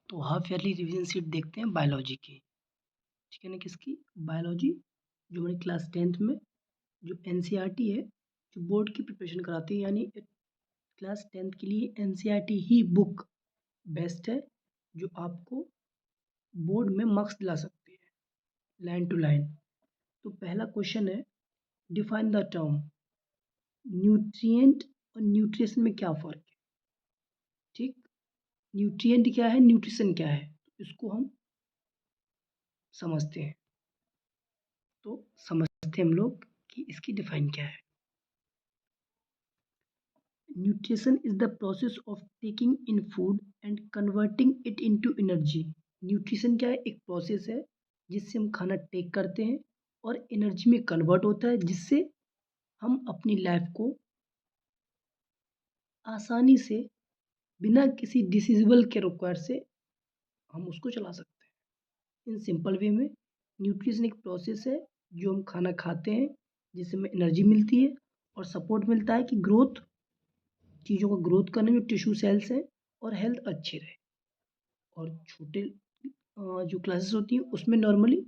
तो half yearly revision sheet देखते हैं बायोलॉजी की। ठीक है ना, किसकी? बायोलॉजी, जो हमारी क्लास 10th में जो एनसीईआरटी है, जो बोर्ड की प्रिपरेशन कराती है, यानी क्लास 10th के लिए एनसीईआरटी ही बुक बेस्ट है, जो आपको बोर्ड में मार्क्स दिला सकती है लाइन टू लाइन। तो पहला क्वेश्चन है, डिफाइन द टर्म न्यूट्रिएंट और न्यूट्रिशन में क्या फ़र्क है। ठीक, न्यूट्रिएंट क्या है, न्यूट्रिशन क्या है, इसको हम समझते हैं। तो समझते हैं हम लोग कि इसकी डिफाइन क्या है। Nutrition is the process of taking in food and converting it into energy. Nutrition क्या है? एक प्रोसेस है जिससे हम खाना टेक करते हैं और एनर्जी में कन्वर्ट होता है, जिससे हम अपनी लाइफ को आसानी से बिना किसी डिसीजेबल के रिक्वायर से हम उसको चला सकते हैं। इन सिंपल वे में न्यूट्रिशन एक प्रोसेस है जो हम खाना खाते हैं, जिससे हमें एनर्जी मिलती है और सपोर्ट मिलता है कि ग्रोथ, चीज़ों का ग्रोथ करने में, टिश्यू सेल्स हैं और हेल्थ अच्छी रहे। और छोटे जो क्लासेस होती हैं उसमें normally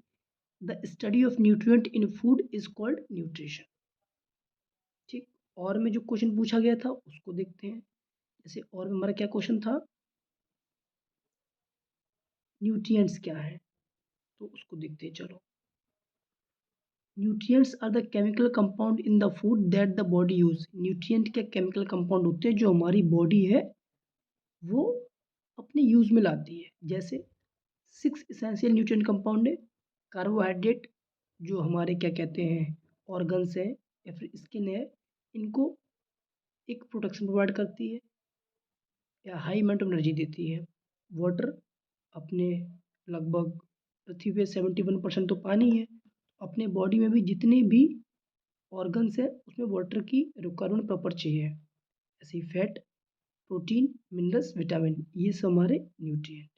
the study of nutrient in food is called nutrition. ठीक, और में जो क्वेश्चन पूछा गया था उसको देखते हैं। जैसे और में हमारा क्या क्वेश्चन था, न्यूट्रिएंट्स क्या है, तो उसको देखते हैं। चलो, nutrients are the chemical compound in the food that the body use. Nutrient के केमिकल कंपाउंड होते हैं जो हमारी बॉडी है वो अपने यूज में लाती है। जैसे 6 एसेंशियल न्यूट्रिएंट कंपाउंड है। कार्बोहाइड्रेट, जो हमारे क्या कहते हैं ऑर्गन्स हैं या फिर स्किन है, इनको एक प्रोटेक्शन प्रोवाइड करती है या हाई अमाउंट ऑफ एनर्जी देती है। वाटर, अपने लगभग पृथ्वी पे 71% तो पानी है। अपने बॉडी में भी जितने भी ऑर्गन्स है उसमें वाटर की रिक्वायरमेंट प्रॉपर चाहिए। ऐसे ही फैट, प्रोटीन, मिनरल्स, विटामिन, ये सब हमारे न्यूट्रिएंट।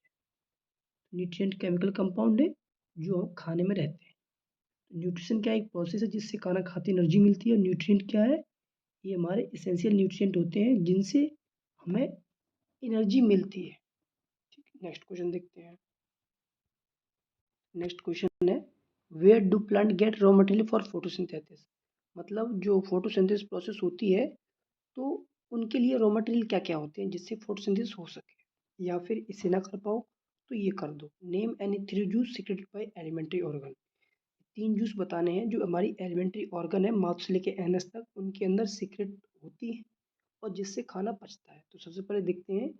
न्यूट्रिएंट केमिकल कंपाउंड है जो हम खाने में रहते हैं। न्यूट्रिशन क्या है? एक प्रोसेस है जिससे खाना खाते एनर्जी मिलती है। और न्यूट्रिएंट क्या है? ये हमारे एसेंशियल न्यूट्रिएंट होते हैं जिनसे हमें एनर्जी मिलती है। ठीक है, नेक्स्ट क्वेश्चन देखते हैं। नेक्स्ट क्वेश्चन है, where do plant get raw material for photosynthesis. मतलब जो फोटोसिंथेसिस प्रोसेस होती है तो उनके लिए रॉ मटेरियल क्या क्या होते हैं जिससे फोटोसिंथेसिस हो सके, या फिर इसे ना कर पाओ तो ये कर दो। Name any 3 juice secreted by elementary organ. 3 juice बताने हैं जो हमारी एलिमेंट्री ऑर्गन है, माउथ से लेके एनस तक, उनके अंदर सीक्रेट होती है और जिससे खाना पचता है। तो सबसे पहले देखते हैं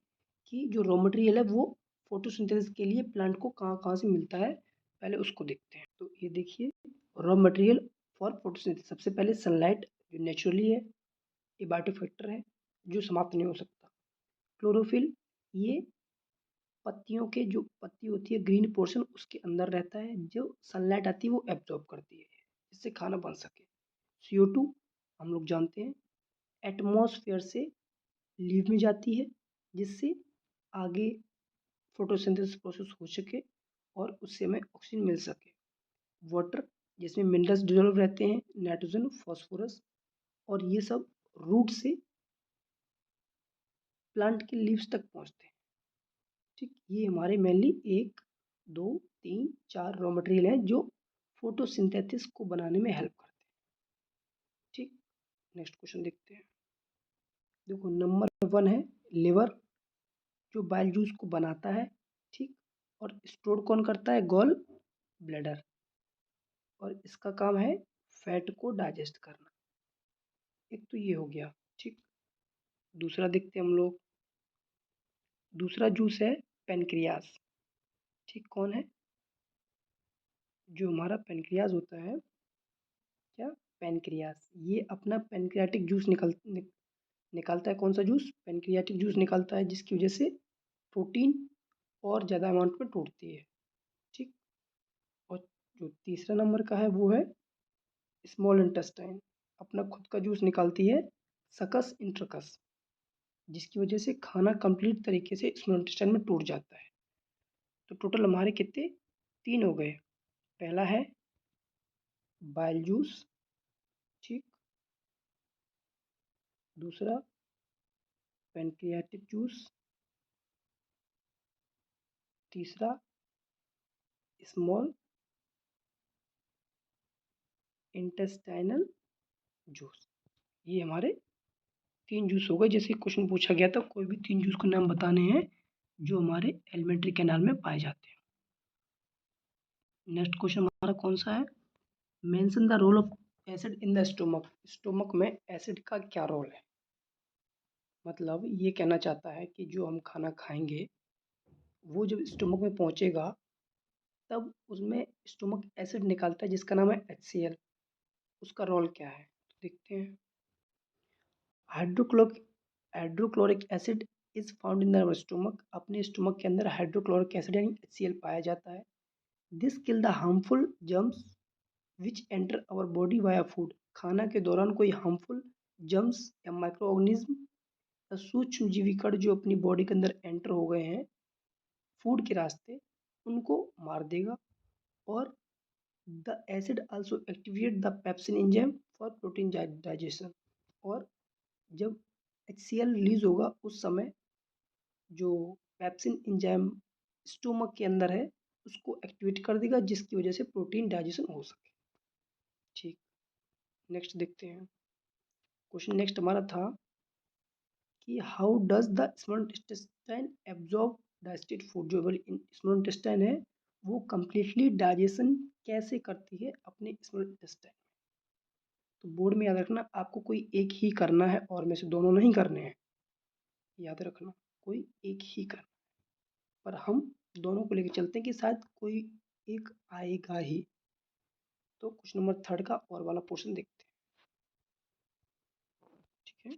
कि जो रॉ मटेरियल है वो फोटोसिंथेसिस के लिए प्लांट को कहाँ कहाँ से मिलता है, पहले उसको देखते हैं। तो ये देखिए, रॉ मटेरियल फॉर फोटोसिंथेसिस, सबसे पहले सनलाइट जो नेचुरली है, ये बायोटिक फैक्टर है जो समाप्त नहीं हो सकता। क्लोरोफिल, ये पत्तियों के जो पत्ती होती है ग्रीन पोर्शन उसके अंदर रहता है, जो सनलाइट आती है वो एब्जॉर्ब करती है जिससे खाना बन सके। CO2 हम लोग जानते हैं एटमॉस्फेयर से लीव में जाती है जिससे आगे फोटोसिंथेसिस प्रोसेस हो सके और उससे हमें ऑक्सीजन मिल सके। वाटर, जिसमें मिनरल्स डिजोल्व रहते हैं, नाइट्रोजन, फॉस्फोरस, और ये सब रूट से प्लांट के लीव्स तक पहुंचते हैं। ठीक, ये हमारे मेनली 1 2 3 4 रॉ मटेरियल हैं जो फोटोसिंथेसिस को बनाने में हेल्प करते हैं। ठीक, नेक्स्ट क्वेश्चन देखते हैं। देखो, नंबर 1 है लिवर, जो बाइल जूस को बनाता है। ठीक, और स्टोर कौन करता है? गॉल ब्लैडर, और इसका काम है फैट को डाइजेस्ट करना। एक तो ये हो गया। ठीक, दूसरा देखते हैं हम लोग। दूसरा जूस है पेनक्रियास। ठीक, कौन है? जो हमारा पेनक्रियास होता है, क्या? पेनक्रियास, ये अपना पेनक्रियाटिक जूस निकालता है। कौन सा जूस? पेनक्रियाटिक जूस निकालता है, जिसकी वजह से प्रोटीन और ज़्यादा अमाउंट में टूटती है। ठीक, और जो तीसरा नंबर का है वो है स्मॉल इंटेस्टाइन, अपना खुद का जूस निकालती है सकस इंट्रकस, जिसकी वजह से खाना कंप्लीट तरीके से स्मॉल इंटेस्टाइन में टूट जाता है। तो टोटल हमारे कितने? 3 हो गए। पहला है बाइल जूस। ठीक, दूसरा पेनक्रियाटिक जूस, तीसरा स्मॉल इंटेस्टाइनल जूस। ये हमारे 3 जूस हो गए। जैसे क्वेश्चन पूछा गया था, कोई भी 3 जूस के नाम बताने हैं जो हमारे एलिमेंट्री कैनाल में पाए जाते हैं। नेक्स्ट क्वेश्चन हमारा कौन सा है? Mention the role of acid in the stomach. Stomach में एसिड का क्या रोल है? मतलब ये कहना चाहता है कि जो हम खाना खाएंगे वो जब स्टोमक में पहुंचेगा तब उसमें स्टोमक एसिड निकालता है जिसका नाम है HCl। उसका रोल क्या है? तो देखते हैं। Hydrochloric hydrochloric acid is found in the stomach. अपने स्टोमक के अंदर हाइड्रोक्लोरिक एसिड यानी HCl पाया जाता है। This kill the harmful germs which enter our body via food. खाना के दौरान कोई हार्मफुल जर्म्स या माइक्रो या सूक्ष्म जीवी कण जो अपनी बॉडी के अंदर एंटर हो गए हैं फूड के रास्ते, उनको मार देगा। और the acid also activate the pepsin enzyme for protein digestion. और जब HCl रिलीज होगा उस समय जो पेप्सिन एंजाइम स्टोमक के अंदर है उसको एक्टिवेट कर देगा जिसकी वजह से प्रोटीन डाइजेशन हो सके। ठीक, नेक्स्ट देखते हैं। क्वेश्चन नेक्स्ट हमारा था कि how does the small intestine absorb digested food. जो हमारी स्मॉल इंटेस्टाइन है वो कम्प्लीटली डाइजेशन कैसे करती है अपने स्मॉल इंटेस्टाइन। तो बोर्ड में याद रखना, आपको कोई एक ही करना है और में से दोनों नहीं करने हैं। याद रखना, कोई एक ही करना, पर हम दोनों को लेकर चलते हैं कि शायद कोई एक आएगा ही। तो क्वेश्चन नंबर 3 का और वाला पोर्शन देखते हैं। ठीक है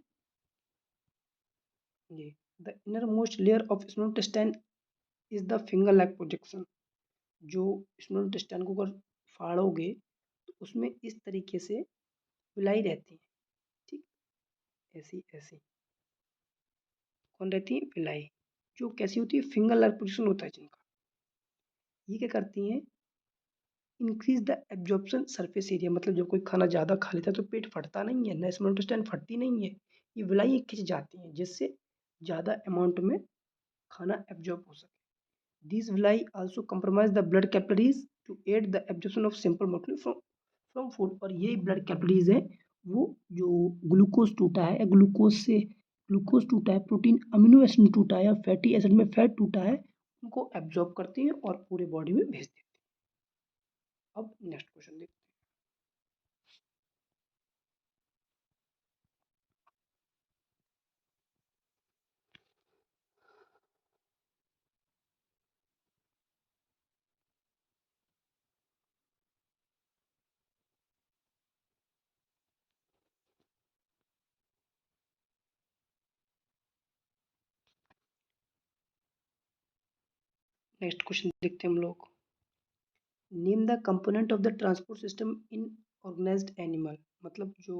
जी। The innermost layer of small intestine is the finger like projection. जो स्मॉल इंटेस्टाइन को अगर फाड़ोगे तो उसमें इस तरीके से विलाई रहती है। ठीक, ऐसी ऐसी कौन रहती है? विलाई। जो कैसी होती है? फिंगर लाइक प्रोजेक्शन होता है जिनका। ये क्या करती हैं? Increase the absorption surface area. मतलब जब कोई खाना ज़्यादा खा लेता है तो पेट फटता नहीं है, ना स्मॉल इंटेस्टाइन फटती नहीं है, ये विलाई खिंच जाती हैं जिससे ज़्यादा अमाउंट में खाना एब्जॉर्ब हो सके। These villi also compromise the blood capillaries to aid the absorption of simple molecule from food। और ये ब्लड कैपिलरीज है वो जो ग्लूकोज टूटा है या ग्लूकोज से ग्लूकोज टूटा है, प्रोटीन अमीनो एसिड टूटा है या फैटी एसिड में फैट टूटा है, उनको एब्जॉर्ब करती हैं और पूरे बॉडी में भेज देती हैं। अब नेक्स्ट क्वेश्चन देखते हैं। नेक्स्ट क्वेश्चन देखते हैं हम लोग। Name the component of the transport system in organized animal. मतलब जो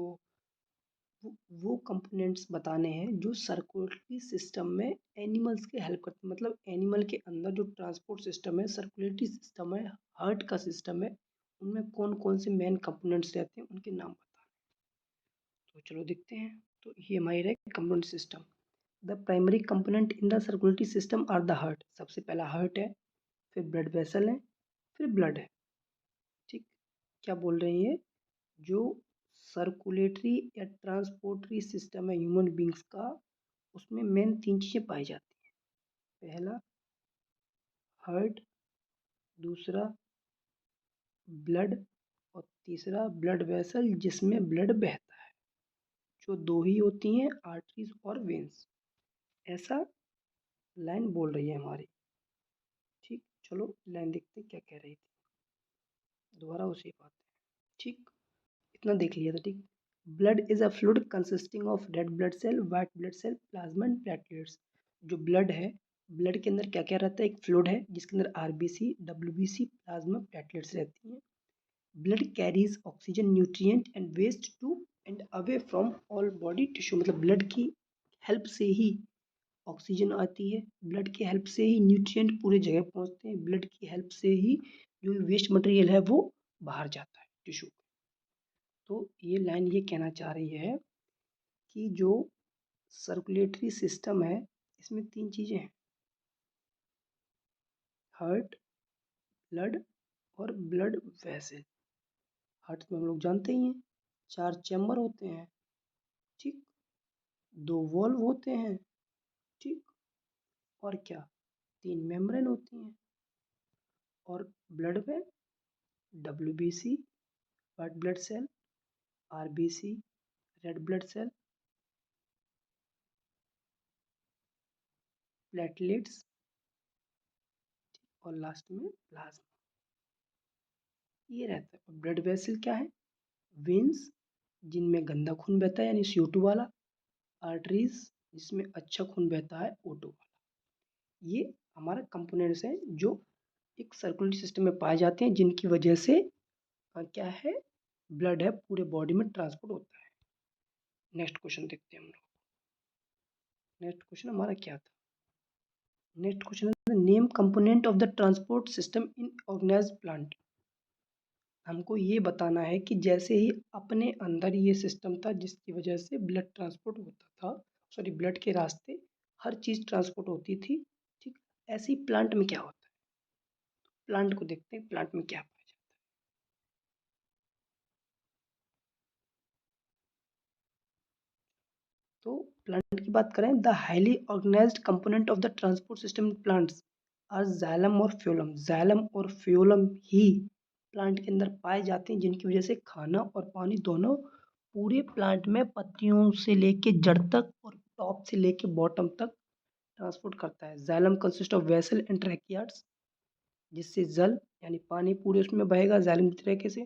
वो कंपोनेंट्स बताने हैं जो सर्कुलेटरी सिस्टम में एनिमल्स के हेल्प करते हैं। मतलब एनिमल के अंदर जो ट्रांसपोर्ट सिस्टम है, सर्कुलेटरी सिस्टम है, हार्ट का सिस्टम है, उनमें कौन कौन से मेन कंपोनेंट्स रहते हैं उनके नाम बताने। तो चलो देखते हैं। तो ये हमारी रहे component system. The primary component in the circulatory system are the heart. सबसे पहला हार्ट है, फिर ब्लड वेसल है, फिर ब्लड है। ठीक, क्या बोल रही है? जो सर्कुलेटरी या ट्रांसपोर्टरी सिस्टम है ह्यूमन बींग्स का, उसमें मेन 3 चीज़ें पाई जाती हैं। पहला हार्ट, दूसरा ब्लड, और तीसरा ब्लड वेसल जिसमें ब्लड बहता है। जो 2 ही होती हैं, आर्टरीज और वेन्स। ऐसा लाइन बोल रही है हमारी। ठीक, चलो लाइन देखते क्या कह रही थी। दोबारा उसी बात है। ठीक, इतना देख लिया था। ठीक, blood is a fluid consisting of red blood cell, white blood cell, plasma and platelets. जो ब्लड है, ब्लड के अंदर क्या क्या रहता है? एक फ्लूइड है जिसके अंदर RBC, WBC, प्लाज्मा, प्लेटलेट्स रहती हैं। Blood carries oxygen, nutrient and waste to and away from all body tissue. मतलब ब्लड की हेल्प से ही ऑक्सीजन आती है, ब्लड की हेल्प से ही न्यूट्रिएंट पूरे जगह पहुंचते हैं, ब्लड की हेल्प से ही जो वेस्ट मटेरियल है वो बाहर जाता है टिश्यू। तो ये लाइन ये कहना चाह रही है कि जो सर्कुलेटरी सिस्टम है इसमें 3 चीज़ें हैं। हार्ट, ब्लड और ब्लड वेसल। हार्ट में हम लोग जानते ही हैं 4 चैम्बर होते हैं, ठीक, 2 वॉल्व होते हैं, ठीक, और क्या 3 मेम्ब्रेन होती हैं। और ब्लड में WBC white blood cell, RBC red blood cell, platelets और लास्ट में प्लाज्मा, ये रहता है। ब्लड वेसल क्या है? वेन्स जिनमें गंदा खून बहता है यानी CO2 वाला, आर्टरीज जिसमें अच्छा खून बहता है O2 वाला। ये हमारा कंपोनेंट्स हैं जो एक सर्कुलेटरी सिस्टम में पाए जाते हैं, जिनकी वजह से क्या है, ब्लड है पूरे बॉडी में ट्रांसपोर्ट होता है। नेक्स्ट क्वेश्चन देखते हैं हम लोग। नेक्स्ट क्वेश्चन हमारा क्या था? नेक्स्ट क्वेश्चन है name component of the transport system in organized plant. हमको ये बताना है कि जैसे ही अपने अंदर ये सिस्टम था जिसकी वजह से ब्लड ट्रांसपोर्ट होता था, सॉरी ब्लड के रास्ते हर चीज़ ट्रांसपोर्ट होती थी, ठीक, ऐसे ही प्लांट में क्या होता है? प्लांट को देखते हैं, प्लांट में क्या पाया जाता है। तो प्लांट की बात करें, the highly organized component of the transport system plants are xylem और फ्लोएम। जाइलम और फ्लोएम ही प्लांट के अंदर पाए जाते हैं, जिनकी वजह से खाना और पानी दोनों पूरे प्लांट में पत्तियों से लेके जड़ तक और टॉप से लेके बॉटम तक ट्रांसपोर्ट करता है। Xylem consist of vessel and tracheids, जिससे जल यानी पानी पूरे उसमें बहेगा जाइलम की तरीके से।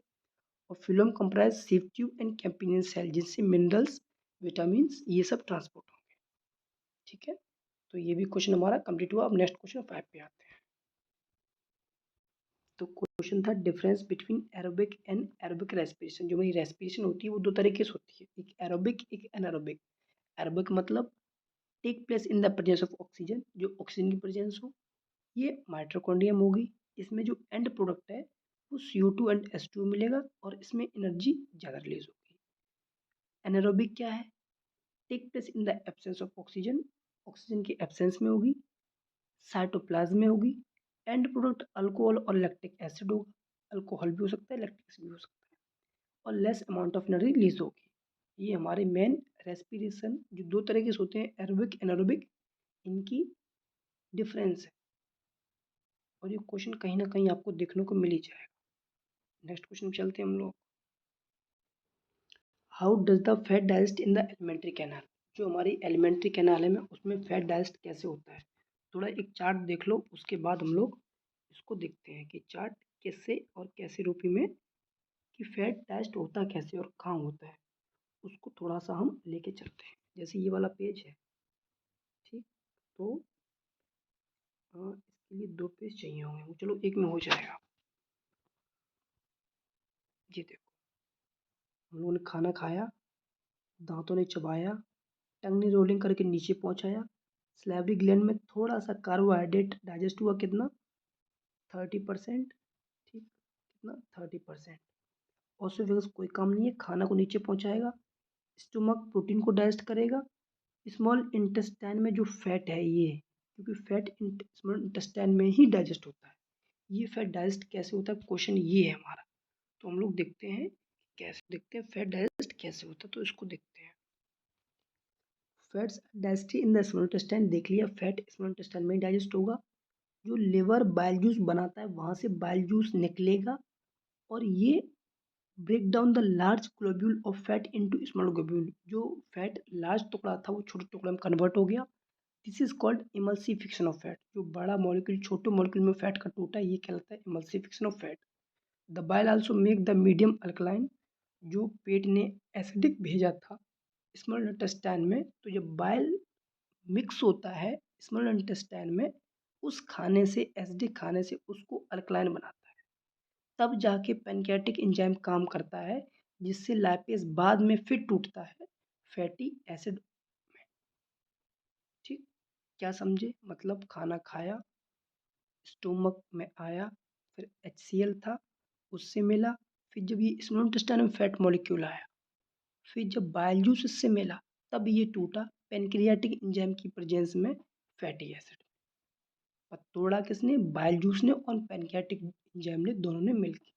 और phloem comprise sieve tube and companion cell, जिससे मिनरल्स, विटामिन्स ये सब ट्रांसपोर्ट होंगे, ठीक है। तो ये भी क्वेश्चन हमारा कंप्लीट हुआ। अब नेक्स्ट क्वेश्चन 5 पे आते हैं। तो क्वेश्चन था difference between aerobic and aerobic respiration. जो मेरी रेस्पिरेशन होती है वो दो तरीके से होती है, एक एरोबिक एक एनारोबिक। एरोबिक मतलब take place in the presence of oxygen, जो ऑक्सीजन की प्रेजेंस हो, ये माइटोकॉन्ड्रियम होगी। इसमें जो एंड प्रोडक्ट है वो CO2 एंड H2 मिलेगा और इसमें एनर्जी ज़्यादा रिलीज होगी। एनारोबिक क्या है? Take place in the absence of oxygen, oxygen की एब्सेंस में होगी, साइटोप्लाज्म में होगी। एंड प्रोडक्ट अल्कोहल और लैक्टिक एसिड होगा, अल्कोहल भी हो सकता है, लैक्टिक एसिड भी हो सकता है, और less amount of energy release होगी। ये हमारे मेन रेस्पिरेशन जो दो तरीके से होते हैं, एरोबिक एनारोबिक, इनकी डिफरेंस है। और ये क्वेश्चन कहीं ना कहीं आपको देखने को मिल ही जाएगा। नेक्स्ट क्वेश्चन चलते हैं हम लोग। How does the fat digest in the alimentary canal. जो हमारी एलिमेंट्री कैनाल है में उसमें फैट डाइजेस्ट कैसे होता है, थोड़ा एक चार्ट देख लो, उसके बाद हम लोग इसको देखते हैं कि चार्ट कैसे और कैसे रूपी में कि फैट डाइजेस्ट होता कैसे और कहाँ होता है, उसको थोड़ा सा हम लेके चलते हैं। जैसे ये वाला पेज है, ठीक, तो इसके लिए 2 पेज चाहिए होंगे, चलो एक में हो जाएगा। ये देखो, हम लोगों ने खाना खाया, दांतों ने चबाया, टंग ने रोलिंग करके नीचे पहुंचाया, स्लैवरी ग्लैंड में थोड़ा सा कार्बोहाइड्रेट डाइजेस्ट हुआ, कितना 30%, ठीक, कितना 30%। ऑसोफेगस कोई काम नहीं है, खाना को नीचे पहुंचाएगा। स्टोमक प्रोटीन को डाइजेस्ट करेगा। स्मॉल इंटेस्टाइन में जो फैट है ये, क्योंकि फैट स्मॉल इंटेस्टाइन में ही डाइजेस्ट होता है, ये फैट डाइजेस्ट कैसे होता है, क्वेश्चन ये है हमारा। तो हम लोग देखते हैं कैसे, देखते हैं फैट डाइजेस्ट कैसे होता है, तो इसको देखते हैं। Fats digest in the small intestine, देख लिया फैट स्मॉल इंटेस्टाइन में ही डाइजेस्ट होगा। जो लिवर बाइल जूस बनाता है वहाँ से बाइल जूस निकलेगा और ये break down the large globule of fat into small globule. जो फैट लार्ज टुकड़ा था वो छोटे टुकड़े में कन्वर्ट हो गया। This is called emulsification of fat. जो बड़ा मॉलिक्यूल छोटे मॉलिक्यूल में फैट का टूटा, ये कहलाता है emulsification of fat. The bile also make the medium alkaline. जो पेट ने एसिडिक भेजा था स्मॉल इंटेस्टाइन में, तो जब बाइल मिक्स होता है स्मॉल इंटेस्टाइन में, उस खाने से, एसिडिक खाने से उसको अल्कलाइन बनाता है। तब जाके पैनक्रियाटिक एंजाइम काम करता है, जिससे लाइपेज बाद में फिर टूटता है फैटी एसिड में, ठीक। क्या समझे? मतलब खाना खाया, स्टोमक में आया, फिर HCl था, उससे मिला, फिर जब ये स्मॉल इंटेस्टाइन में फैट मॉलिक्यूल आया, फिर जब बाइल जूस इससे मिला, तब ये टूटा पैनक्रियाटिक एंजाइम की प्रेजेंस में फैटी एसिड। तोड़ा किसने? बाइल जूस ने और पैनक्रियाटिक एंजाइम ने, दोनों ने मिलकर।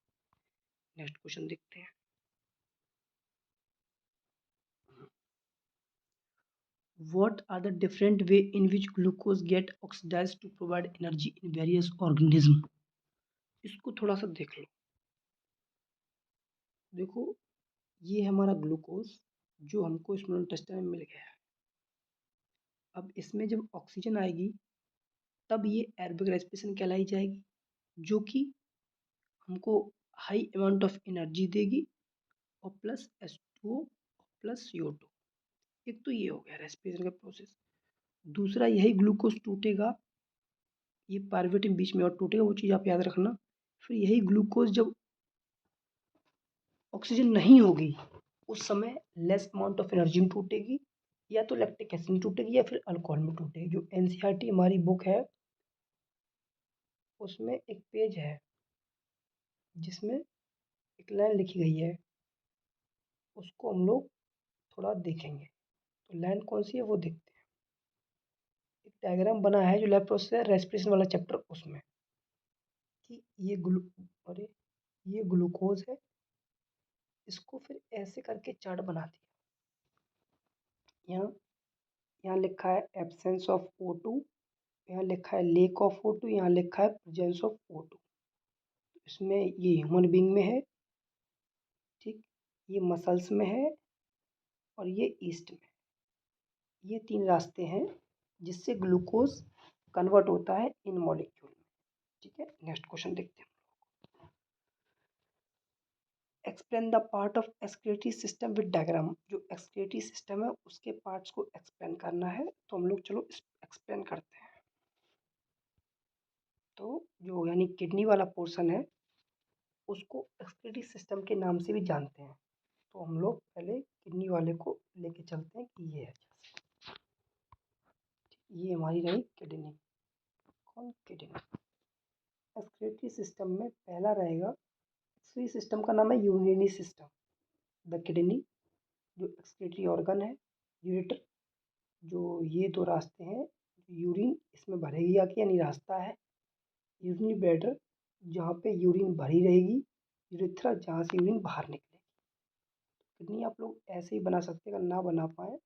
नेक्स्ट क्वेश्चन देखते हैं। What are the different way in which glucose get oxidized to provide energy in various organism? इसको थोड़ा सा देख लो। देखो, ये हमारा ग्लूकोज जो हमको स्मॉल इंटेस्टाइन में मिल गया है। अब इसमें जब ऑक्सीजन आएगी तब ये एरोबिक रेस्पिरेशन कहलाई जाएगी, जो कि हमको हाई अमाउंट ऑफ एनर्जी देगी और प्लस H2O प्लस CO2। एक तो ये हो गया रेस्पिरेशन का प्रोसेस। दूसरा, यही ग्लूकोज टूटेगा, ये पाइरुवेट में बीच में और टूटेगा, वो चीज़ आप याद रखना। फिर यही ग्लूकोज जब ऑक्सीजन नहीं होगी उस समय लेस अमाउंट ऑफ एनर्जी में टूटेगी, या तो लैक्टिक एसिड में टूटेगी या फिर अल्कोहल में टूटेगी। जो एनसीईआरटी हमारी बुक है उसमें एक पेज है जिसमें एक लाइन लिखी गई है, उसको हम लोग थोड़ा देखेंगे। तो लाइन कौन सी है वो देखते हैं। एक डायग्राम बना है जो लैब प्रोसेस है, रेस्पिरेशन वाला चैप्टर, उसमें कि अरे ये ग्लूकोज है, इसको फिर ऐसे करके चार्ट बना दिया। यहाँ यहाँ लिखा है एब्सेंस ऑफ O2, यहाँ लिखा है लेक ऑफ O2, यहाँ लिखा है प्रेजेंस ऑफ O2। इसमें ये ह्यूमन बींग में है, ठीक, ये मसल्स में है और ये ईस्ट में। ये तीन रास्ते हैं जिससे ग्लूकोज कन्वर्ट होता है इन मॉलिक्यूल में। ठीक है, नेक्स्ट क्वेश्चन देखते हैं। Explain the part of excretory system with diagram. जो एक्सक्रीटरी सिस्टम है उसके पार्ट्स को एक्सप्लेन करना है, तो हम लोग चलो एक्सप्लेन करते हैं। तो जो यानी किडनी वाला पोर्शन है उसको एक्सक्रीटरी सिस्टम के नाम से भी जानते हैं। तो हम लोग पहले किडनी वाले को लेके चलते हैं कि ये है, ये हमारी रही किडनी। कौन? किडनी। एक्सक्रीटरी सिस्टम में पहला रहेगा, एक्सक्रीटरी सिस्टम का नाम है यूरिनरी सिस्टम। द किडनी जो एक्सक्रीटरी ऑर्गन है, यूरेटर जो ये दो रास्ते हैं, यूरिन इसमें भरेगी आके यानी रास्ता है, यूरिनरी ब्लैडर जहाँ पे यूरिन भरी रहेगी, यूरेथ्रा जहाँ से यूरिन बाहर निकलेगी। किडनी आप लोग ऐसे ही बना सकते हैं, अगर ना बना पाए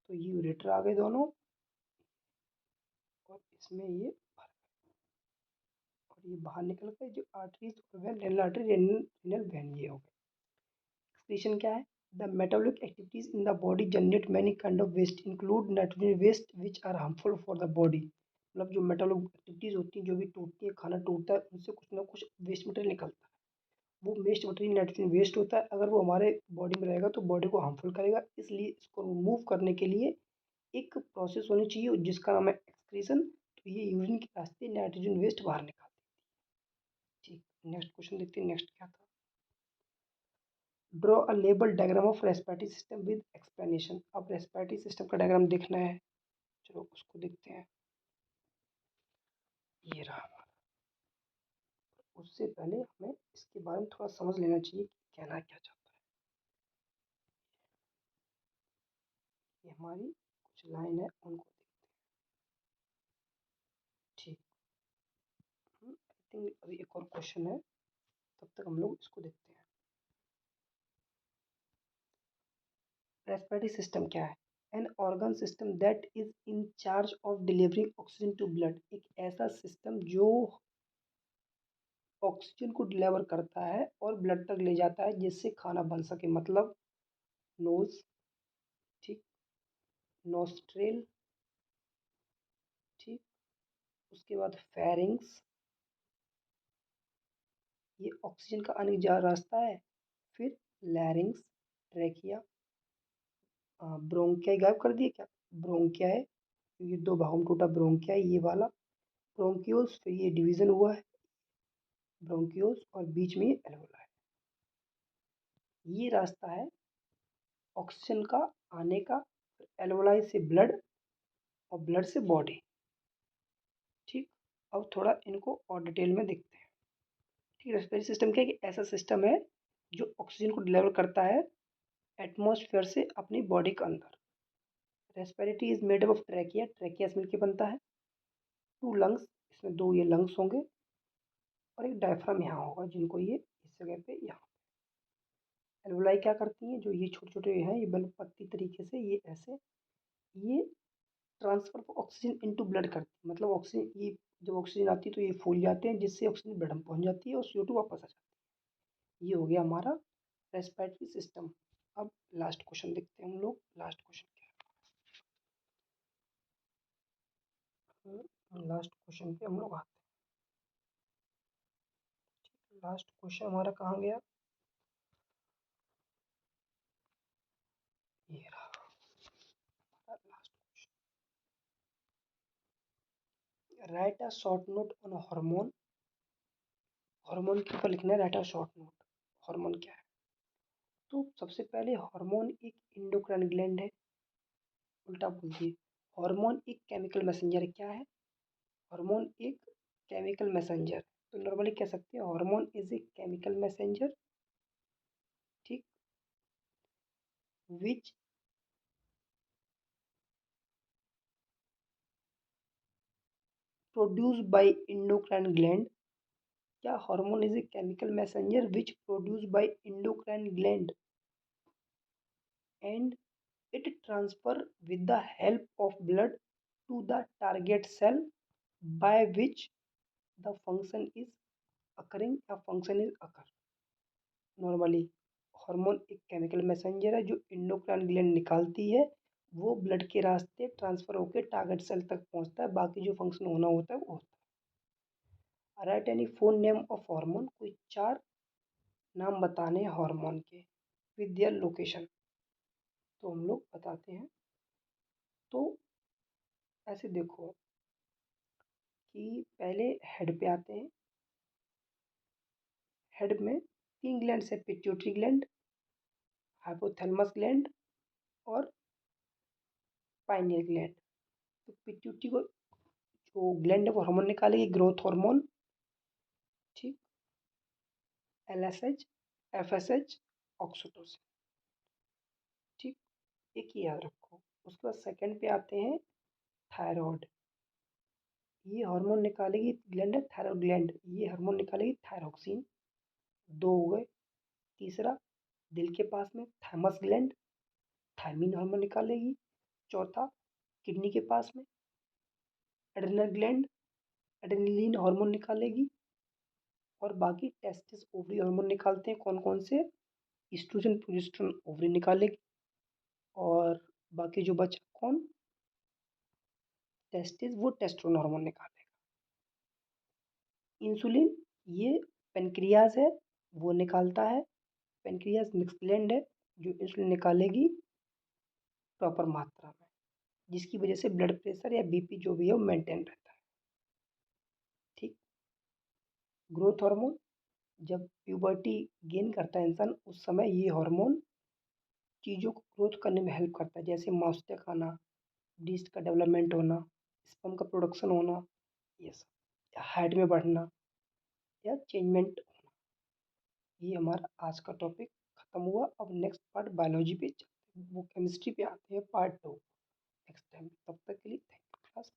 तो ये यूरेटर आ गए दोनों, और इसमें ये भर, और ये बाहर निकल गए जो आर्टरीज और vein, renal artery, renal vein, ये हो गए। एक्सक्रीशन क्या है? The metabolic activities in the body generate many kind of waste include nitrogen waste which are harmful for the body. मतलब जो मेटाबॉलिक एक्टिविटीज होती हैं, जो भी टूटती है, खाना टूटता है, उनसे कुछ ना कुछ वेस्ट मटेरियल निकलता है। वो वेस्ट मटेरियल नाइट्रोजन वेस्ट होता है, अगर वो हमारे बॉडी में रहेगा तो बॉडी को हार्मफुल करेगा। इसलिए इसको रिमूव करने के लिए एक प्रोसेस होनी चाहिए जिसका नाम है एक्सक्रीशन। तो ये यूरिन के रास्ते नाइट्रोजन वेस्ट बाहर निकालती है। ठीक, नेक्स्ट क्वेश्चन देखते हैं। नेक्स्ट क्या था? Draw a label diagram of respiratory system with explanation. अब रेस्पिरेटरी सिस्टम का डायग्राम देखना है, चलो उसको देखते हैं। ये रहा। उससे पहले हमें इसके बारे में थोड़ा समझ लेना चाहिए कि कहना क्या चाहता है। ये हमारी कुछ लाइन है, उनको देखते हैं। ठीक, आई थिंक अभी एक और क्वेश्चन है, तब तक हम लोग इसको देखते हैं। रेस्पिरेटरी सिस्टम क्या है? An organ system that is in charge of delivering oxygen to blood. एक ऐसा सिस्टम जो ऑक्सीजन को डिलीवर करता है और ब्लड तक ले जाता है जिससे खाना बन सके। मतलब नोज, ठीक, नोस्ट्रेल, ठीक, उसके बाद फेरिंग्स, ये ऑक्सीजन का आने जा रास्ता है। फिर लैरिंग्स, ट्रैकिया, ब्रोंकिया गायब कर दिए क्या? ब्रोंकिया है, ये दो भागों में टूटा, ब्रोंकिया है ये वाला, ब्रोंकियोल्स, फिर ये डिवीजन हुआ है ब्रोंकियोल्स, और बीच में ये एल्वोलाई। ये रास्ता है ऑक्सीजन का आने का, एल्वोलाई से ब्लड और ब्लड से बॉडी। ठीक, अब थोड़ा इनको और डिटेल में देखते हैं। ठीक, रेस्पिरेटरी सिस्टम क्या है कि ऐसा सिस्टम है जो ऑक्सीजन को डिलीवर करता है एटमॉस्फेयर से अपनी बॉडी के अंदर। Respiratory is made up of trachea, trachea से मिलकर बनता है, टू लंग्स, जिसमें दो ये लंग्स होंगे और एक डायफ्राम यहाँ होगा, जिनको ये इस जगह पे यहाँ। एल्वोलाई क्या करती हैं, जो ये छोटे छोटे हैं ये बल्ब पत्ती तरीके से ये ऐसे ये transfer of oxygen into blood करती है, मतलब ऑक्सीजन ये जब ऑक्सीजन आती है तो ये फूल जाते हैं, जिससे ऑक्सीजन ब्लड में पहुंच जाती है और CO2 वापस आ जाती है। ये हो गया हमारा रेस्पिरेटरी सिस्टम। अब लास्ट क्वेश्चन देखते हैं हम लोग। लास्ट क्वेश्चन क्या है, लास्ट क्वेश्चन पे हम लोग आते हैं। लास्ट क्वेश्चन हमारा कहाँ गया, ये रहा last question. Right a short note on hormone. Hormone के ऊपर लिखना है, right a short note. Hormone क्या है, तो सबसे पहले हार्मोन एक इंडोक्राइन ग्लैंड है। उल्टा बोल दिए, हार्मोन एक केमिकल मैसेंजर है। क्या है, हार्मोन एक केमिकल मैसेंजर। तो नॉर्मली कह सकते हैं hormone is a chemical messenger, ठीक, which produce by endocrine gland. क्या hormone is a chemical messenger which produce by endocrine gland and it transfer with the help of blood to the target cell by which the function is occurring या function is occur। Normally hormone एक chemical messenger है जो endocrine gland निकालती है, वो blood के रास्ते transfer होकर टारगेट सेल तक पहुंचता है, बाकी जो फंक्शन होना होता है वो होता है। Right any four name of hormone, कोई चार नाम बताने हार्मोन के विद देयर लोकेशन। तो हम लोग बताते हैं। तो ऐसे देखो कि पहले हेड पे आते हैं। हेड में तीन ग्लैंड है, पिट्यूटरी ग्लैंड, हाइपोथैलेमस ग्लैंड और पाइनियल ग्लैंड। तो पिट्यूटरी को जो ग्लैंड है वो हार्मोन निकालेगी, ग्रोथ हार्मोन, ठीक, LSH, FSH, ऑक्सीटोसिन, ठीक, एक ही याद रखो। उसके बाद सेकंड पे आते हैं थायराइड। ये हार्मोन निकालेगी, ग्लैंड है थायराइड ग्लैंड, ये हार्मोन निकालेगी थायरोक्सिन। दो हो गए। तीसरा दिल के पास में थाइमस ग्लैंड, थायमिन हार्मोन निकालेगी। चौथा किडनी के पास में एड्रेनल ग्लैंड, एड्रेनलिन हार्मोन निकालेगी। और बाकी टेस्टिस ओवरी हार्मोन निकालते हैं, कौन कौन से, ईस्ट्रोजन प्रोजेस्टेरोन ओवरी निकालेगी। और बाकी जो बचा कौन, टेस्टिस, वो टेस्टोस्टेरोन हार्मोन निकालेगा। इंसुलिन ये पेनक्रियाज है वो निकालता है, पेनक्रियाज मिक्स ग्लैंड है जो इंसुलिन निकालेगी प्रॉपर मात्रा में, जिसकी वजह से ब्लड प्रेशर या BP जो भी है वो मेंटेन रहता है, ठीक। ग्रोथ हार्मोन, जब प्यूबर्टी गेन करता है इंसान उस समय ये हार्मोन चीज़ों को ग्रोथ करने में हेल्प करता है, जैसे मस्तिष्क आना, डिस्क का डेवलपमेंट होना, स्पर्म का प्रोडक्शन होना, ये सब, हाइट में बढ़ना या चेंजमेंट होना। ये हमारा आज का टॉपिक खत्म हुआ। अब नेक्स्ट पार्ट बायोलॉजी पे वो केमिस्ट्री पे आते हैं, पार्ट 2 नेक्स्ट टाइम। तब तक के लिए थैंक यू क्लास।